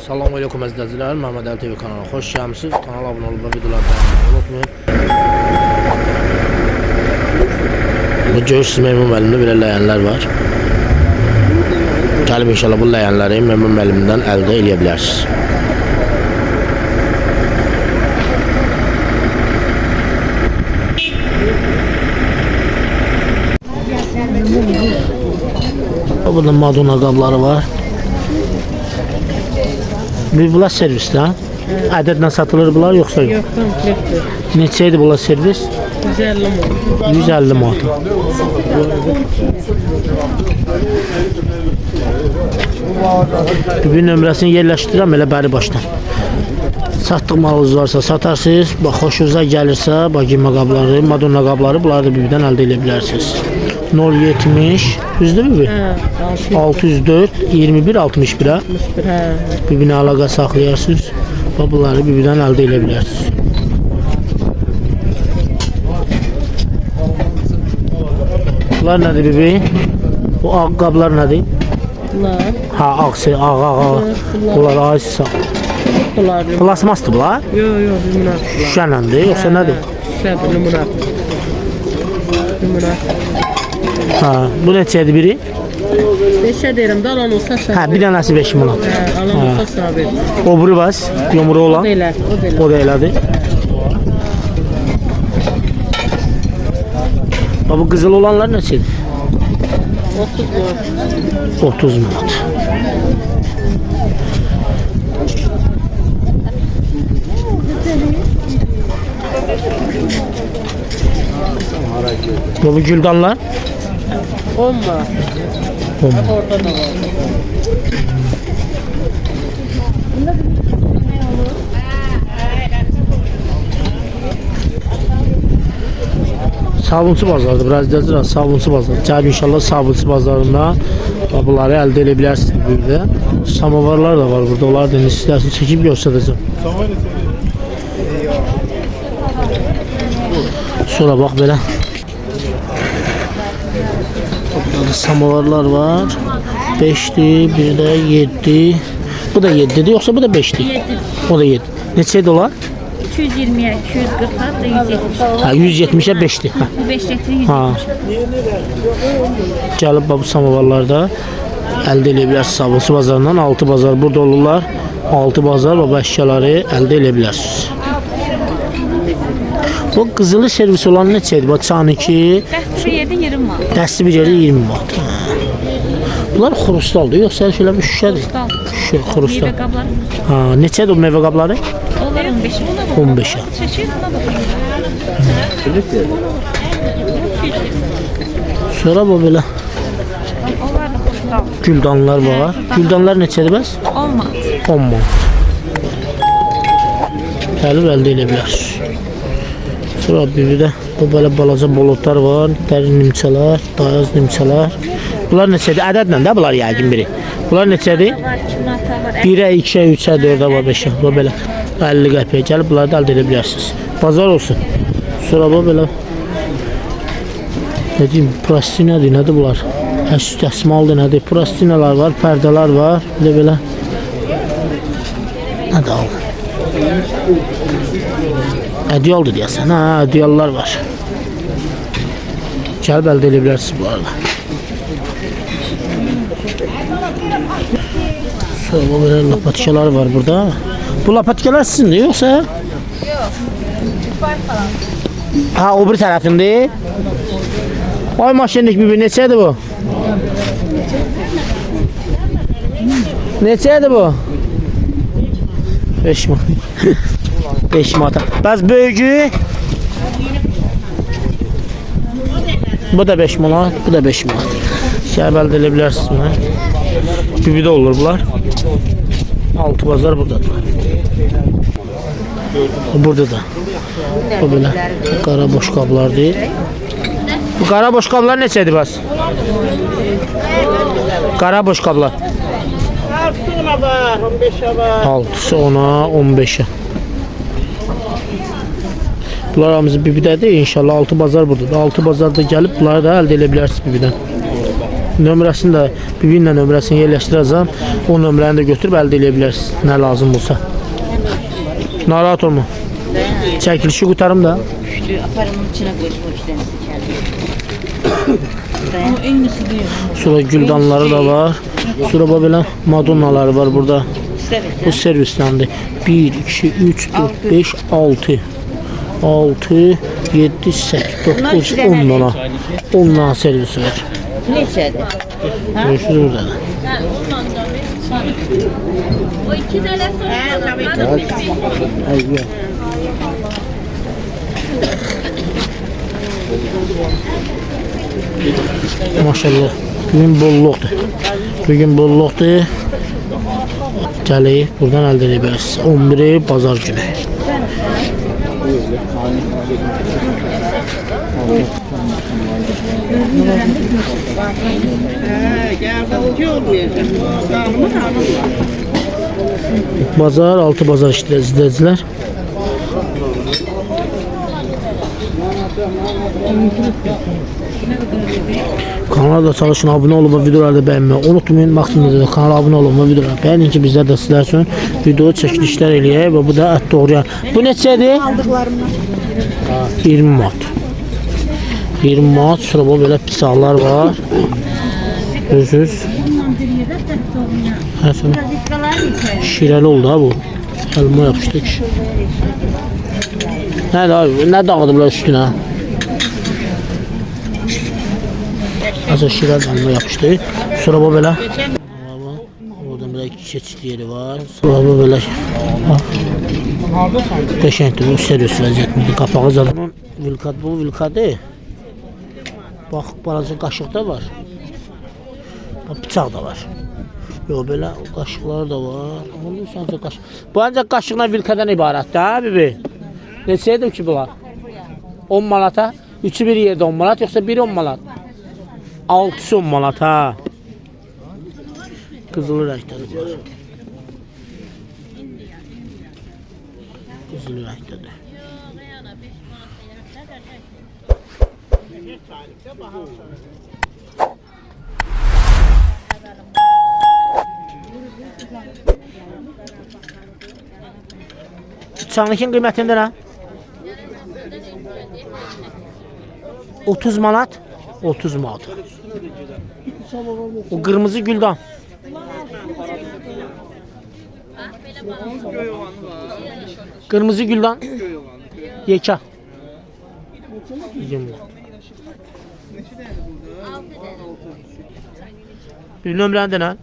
Salam aleykum əzizlər, Məhəmməd Əli TV kanalına xoş gəlmisiniz. Kanala abunə olub və videoları bəyənməyi unutmayın. Bu görürsünüz Meymun müəllimdə belə ləyənlər var. Gəlib inşallah bu ləyənləri Meymun müəllimdən əldə eləyə bilərsiniz. Burada Madonna qabları var. Bunlar servisdir ha? Ədədlə satılır bunlar yoxsa yox? Yox, komplektdir. Neçə idi bunlar servis? 150 manat. 150 manat. Bir nömrəsini yerləşdirirəm elə bəri başdan. Satdıq malınız varsa satarsınız. Bax, xoşunuza gəlirsə, bax, giyinmə qabları, Madonna qabları, bunları da bir-birdən əldə edə bilərsiniz. 070 düzdür mü? 604 21 61'e birbirine əlaqə saxlayarsınız. Bunları birbirdən əldə edə bilərsiniz. Bunlar nədir bibi? Bu ağ qablar nədir? Bunlar. Ha, ağ. Bunlar ağ. Plasmasdır bunlar? Yox, limonat. Şüşənəndir, yoxsa nədir? Şüşədir, limonat. Ha, bu neçədir biri? 5'e deyirəm də, alan olsa sabit. Ha, bir dənəsi 5 manat. Alan olsa sabit. O biri var, yumru olan. O da elədir. Bu qızıl olanlar neçədir? 30 manat. Bu güldanlar? 10 manat. Orada da var. Sabunçu bazardır, biraz deyəcək, sabunçu bazarı. Gəlib inşallah sabunçu bazarında bunları əldə edə bilərsiniz burada. Samovarlar da var burada, onları da istərsiniz çəkib göstərəcəm. Sonra bax belə. Burada samovarlar var. 5'dir, bir də 7. Bu da 7'dir, yoxsa bu da 5'dir? 7. O da 7. Neçə dolar? 220'ye, 240'a da 170. Ha, 170'e 5'dir. Ha. Bu 5 litre 170. Ha. Gəlib bu samovarlarda əldə edə bilərsiniz sabunçu bazarından. 6 bazar burada olurlar. 6 bazar bu əşyaları əldə edə bilərsiniz. Bu qızılı servis olan neçədir? Bu çaniki. Dəsti bir yerdə 20 manat. Dəsti bir yerdə 20 manat. Bunlar xrustaldır, yoxsa şöyle bir şüşədir? Şüşə, xrustal. Meyvə qabları. Ha, neçədir o meyvə qabları? Onlar 15. 15'e. Şeşir buna bakın. Sonra bu belə Onlar da postal. güldanlar var. Güldanlar neçədir bəs? 10 manat. 10 manat. Gəlib əldə edə bilərsiniz. Sonra bir də bu belə balaca bolotlar var. Dərin nimçələr, dayaz nimçələr. Bunlar neçədir? Ədədlə də bunlar yəqin biri. Bunlar neçədir? 1'ə, 2'ə, 3'ə, 4'ə, 5'ə. Bu belə 50 qəpiyə gəlib bunları da əldə edə bilərsiniz. Bazar olsun. Sonra bu belə ne diyeyim, plastinadır, nədir bunlar? Dəsmaldır, nədir? Plastinalar var, pərdələr var. Bir də belə nədir al? Ədyaldır deyəsən, ha, ədyallar var. Gəlib əldə edə bilərsiniz bu arada. Sonra bu belə lapatikalar var burada. Bu lapatikalar sizindir, yoxsa? Yox. Ha, o bir tərəfindir. Ay maşinlik bir neçədir bu? Neçədir bu? 5 manat. 5 manat. Bəs böyücü? Bu da 5 manat, bu da 5 manat. Gəlib əldə edə bilərsiniz bunu. Bir də olur bunlar. 6 bazar buradadır. Burada da. Bu belə qara boş qablardır. Bu qara boş qablar neçədir bəs? Qara boş qablar. 6'sına var, 15'e var. 6'sı 10'a, 15'e. Bunlar hamısı Bibidədir. İnşallah 6 bazar buradadır. 6 bazarda gəlib bunları da əldə edə bilərsiniz Bibidən. Nömrəsini də bir-birinlə nömrəsini yerləşdirəcəm. O nömrəni də götürüb əldə edə bilərsiniz. Nə lazım olsa. Narahat olma. Çəkilişi qutarım da. Üçlü aparımın içine koymuş denizli kendi. Sonra güldanları da var. Sonra belə madonnaları var burada. Bu servisləndi. 1, 2, 3, 4, 5, 6. 6, 7, 8, 9, 10 dana. 10 dana servisi var. Neçədir? Görürsünüz burada da. O 2 tane Maşallah. Bugün bolluqdur. Bugün bolluqdur. Gəlib buradan əldə edə bilərsiniz. 11-i bazar günü. Yardımcı olmayacak. Kanımı Bazar, 6 bazar izləyicilər. Kanala da çalışın, abunə olun və videoları da bəyənməyi unutmayın. Vaxtınızda kanala abunə olun və videoları bəyənin ki, bizlər də sizlər üçün video çəkilişlər eləyək və bu da ət doğrayan. Bu neçədir? 20 manat. 20 manat. Sonra bu belə pisallar var. Görürsünüz. Şirəli oldu ha bu. Elma yapışdı ki. Nədir abi? Nə dağıdıblar üstünə? Azı şirəli elma yapışdı. Sonra bu belə. Oradan belə keçid yeri var. Sonra bu belə. Qəşəngdir. Bu serios vəziyyətlidir. Qapağı zaten. Vilkat bu vilkadı. Bax, balaca qaşıq da var. Bıçaq da var. Yox, belə qaşıqlar da var. Onun səncə qaşıq. Bu ancaq qaşıqla vilkadan ibarətdir, ha, bibi? Neçəyədir ki bunlar? 10 manata? 3'ü bir yerdə 10 manat, yoxsa biri 10 manat? 6'sı 10 manat, ha. Qızılı rəngdədir var. Qızılı rəngdədir. Çanlıkin qiymətində nə? 30 manat. 30 manat. O qırmızı güldan. Qırmızı güldan. Yekə. 20 manat. Bir nömrəndə nə?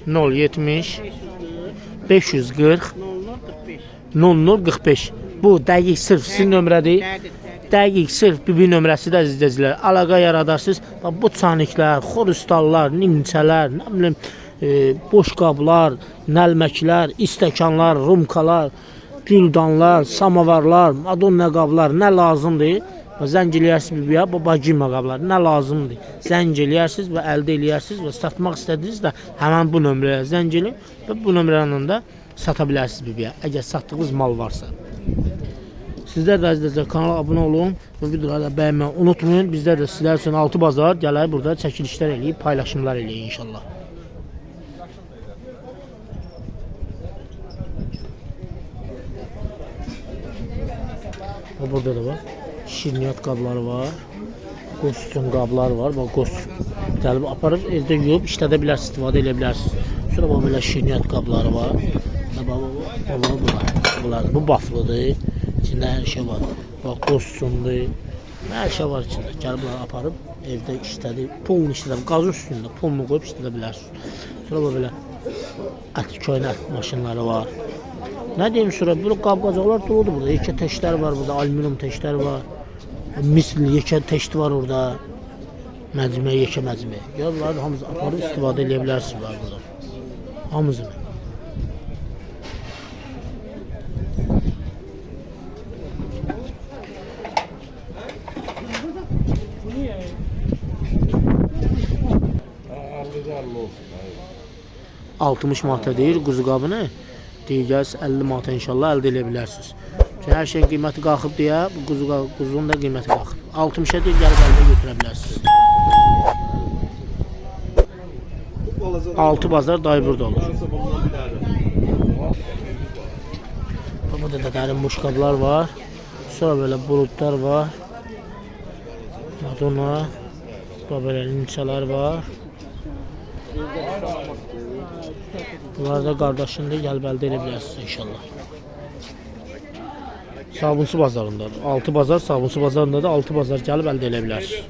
070 540 0045. Bu dəqiq sırf sizin nömrədir. Dəqiq sırf bir nömrəsi də izləyicilər. Əlaqə yaradarsınız. Bu çaniklər, xorustallar, nimçələr, nə bilim, boş qablar, nəlməklər, istəkanlar, rumkalar, güldanlar, samavarlar, madonna qablar nə lazımdır? Zəng eləyərsiniz bibiyə, bu bacima qablar nə lazımdır? Zəng eləyərsiniz və əldə eləyərsiniz və satmaq istədiniz də həmən bu nömrəyə zəng eləyib və bu nömrənin də sata bilərsiniz bibiyə, əgər satdığınız mal varsa. Sizlər də əzizlər kanala abunə olun və videoları da bəyənməyi unutmayın. Bizlər də sizlər üçün 6 bazar gələk burada çəkilişlər eləyib, paylaşımlar eləyək inşallah. Burada da var. Şirniyyat qabları var. Qosun qablar var. Bax, qosun. Gəlib aparıb evdə yuyub işlədə bilərsiniz, istifadə edə bilərsiniz. Sonra bax belə şirniyyat qabları var. Bunlar bu baflıdır. İçində hər şey var. Bax, qosundur. Hər şey var içində. Gəlib aparıb evdə işlədi. Pulunu işlədə, qazın üstündə pulunu qoyub işlədə bilərsiniz. Sonra bax belə köynə ət maşınları var. Nə deyim sonra, böyle qab-qacaqlar doludur burada. Yekə teşlər var burada, alüminium teşlər var. Misli yekə teşti var orada. Məcmə, yekə məcmə. Bunları hamısı aparıb istifadə edə bilərsiniz var burada. Hamısını. $60 manata deyir quzu qabını. Digər 50 manata inşallah əldə edə bilərsiniz. Çünki hər şeyin qiyməti qalxıb deyə bu quzunun da qiyməti qalxıb. 60-a deyil, gəlib əldə götürə bilərsiniz. 6 bazar dayı burada olur. Burada da derin boşqablar var. Sonra böyle bulutlar var. Madonna. Böyle nimçalar var. Bunlar da qardaşındır, gəlib əldə edə bilərsiniz inşallah. Sabunçu bazarındadır. 6 bazar Sabunçu bazarındadır. 6 bazar gəlib əldə edə bilərsiniz.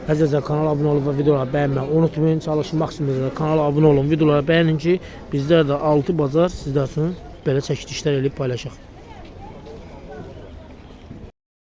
Əzizlər, kanala abunə olub və videoları bəyənməyi unutmayın. Çalışın maksimum kanala abunə olun, videoları bəyənin ki, bizlər də 6 bazar sizlər üçün belə çəkilişlər eləyib paylaşaq.